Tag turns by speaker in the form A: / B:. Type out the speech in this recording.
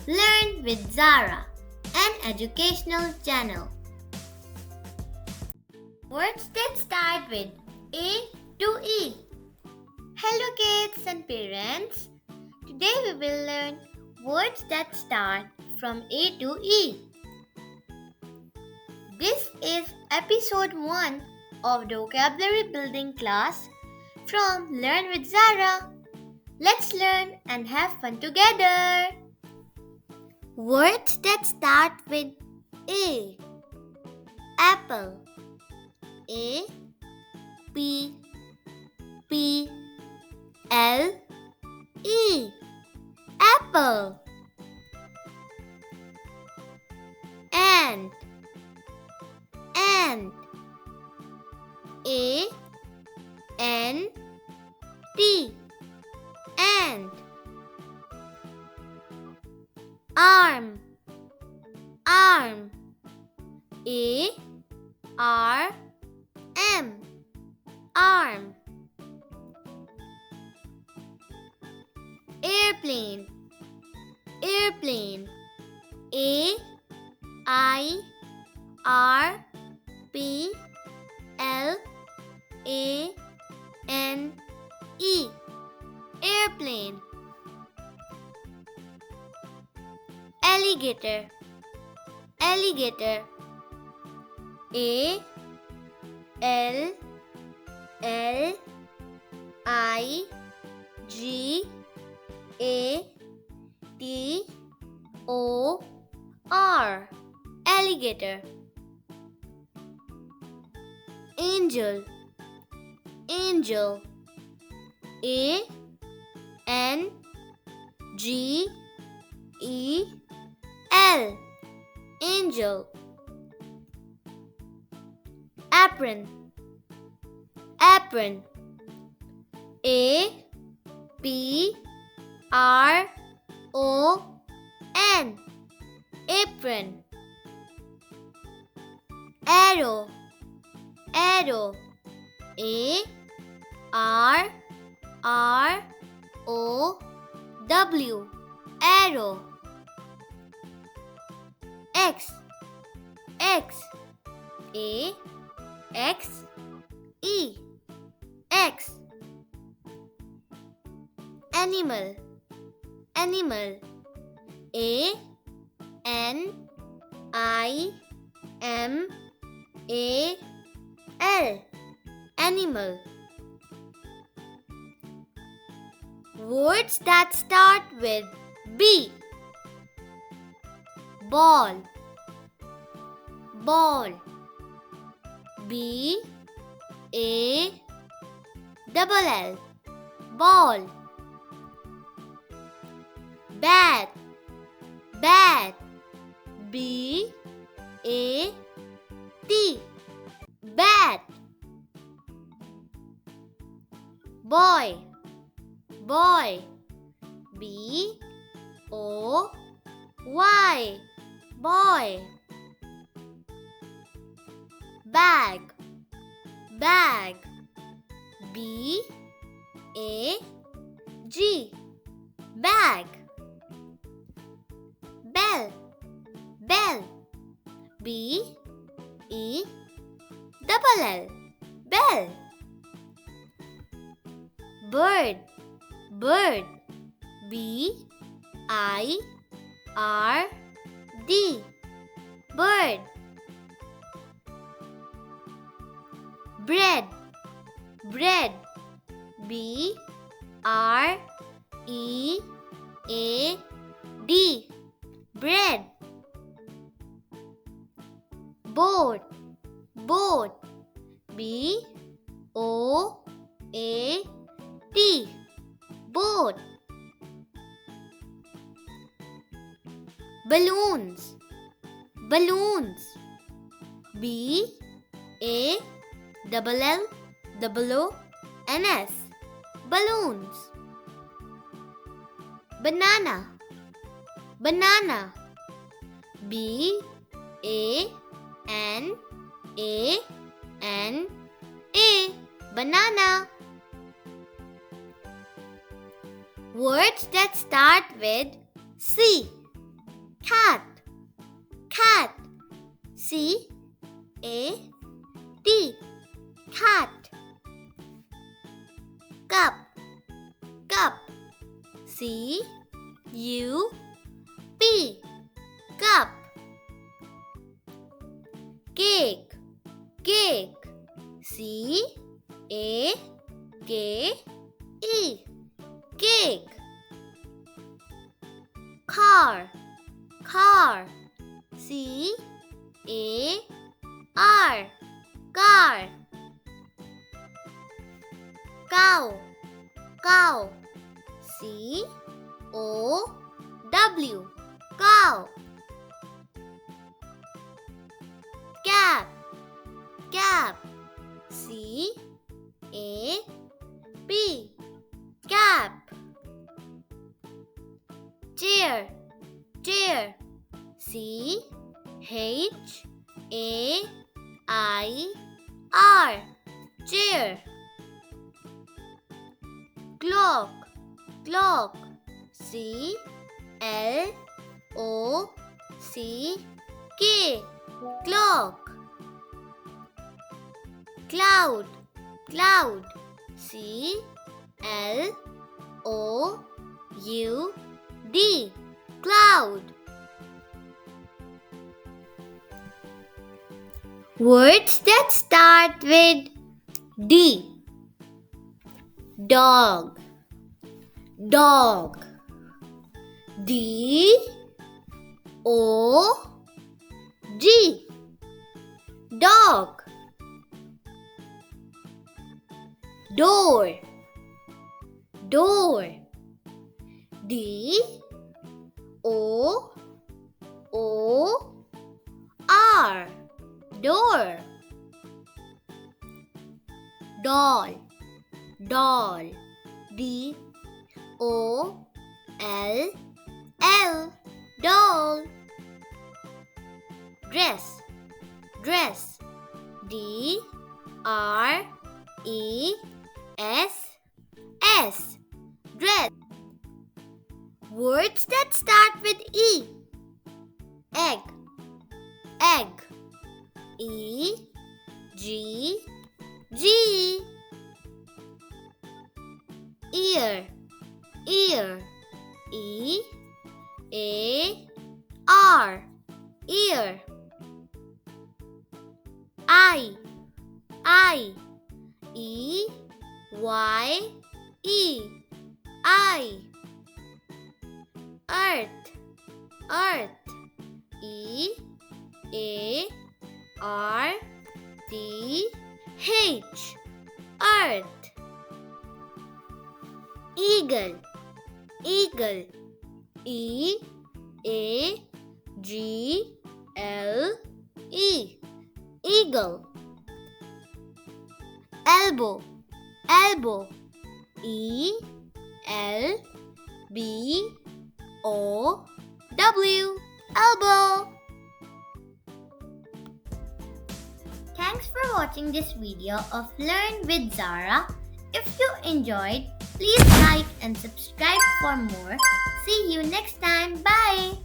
A: Learn with Zara, an educational channel. Words that start with A to E. Hello kids and parents. Today we will learn words that start from A to E. This is episode 1 of the vocabulary building class from Learn with Zara. Let's learn and have fun together. Words that start with A. Apple. A P P L E. Apple. Ant. Ant. A N T. Ant. Arm. Arm. A R M. Arm. Airplane. Airplane. A I R P L A N E. Airplane. Alligator. Alligator. A L L I G A T O R. Alligator. Angel. Angel. A N G E L. Angel. Apron. Apron. A P R O N. Apron. Arrow. Arrow. A R R O W. Arrow. X. X. A X E. X. Animal. Animal. A N I M A L. Animal. Words that start with B. Ball. Ball. B A double L. Ball. Bat. Bat. B A T. Bat. Boy. Boy. B O Y. Boy. Bag. Bag. B A G. Bag. Bell. Bell. B E double L. Bell. Bird. Bird. B I R D. Bird. Bread. Bread. B R E A D. Bread. Boat. Boat. B O A T. Boat. Balloons. Balloons. B A double L double O N S. Balloons. Banana. Banana. B A N A N A. Banana. Words that start with C. Cat. Cat. C-A-T. Cat. Cup. Cup. C-U-P. Cup. Cake. Cake. C-A-K-E. Cake. Car. Car. C-A-R. Car. Cow. Cow. C-O-W. Cow. Cap. Cap. C-A-P. Cap. Chair. Chair. C-H-A-I-R. Chair. Clock. Clock. C-L-O-C-K. Clock. Cloud. Cloud. C-L-O-U-D. Cloud. Words that start with D. Dog. Dog. D-O-G. Dog. Door. Door. D-O-O-R. Door. Doll. Doll. D-O-L-L. Doll. Dress. Dress. D-R-E-S-S. Dress. Words that start with E. Egg. Egg. E-G-G. Ear. Ear. E-A-R. Ear. Eye. Eye. E-Y-E. Eye. Earth. Earth. E-A-R-T-H. Earth. Eagle. Eagle. E-A-G-L-E. Eagle. Elbow. Elbow. E-L-B-O-W. Elbow. Thanks for watching this video of Learn with Zara. If you enjoyed, please like and subscribe for more. See you next time. Bye.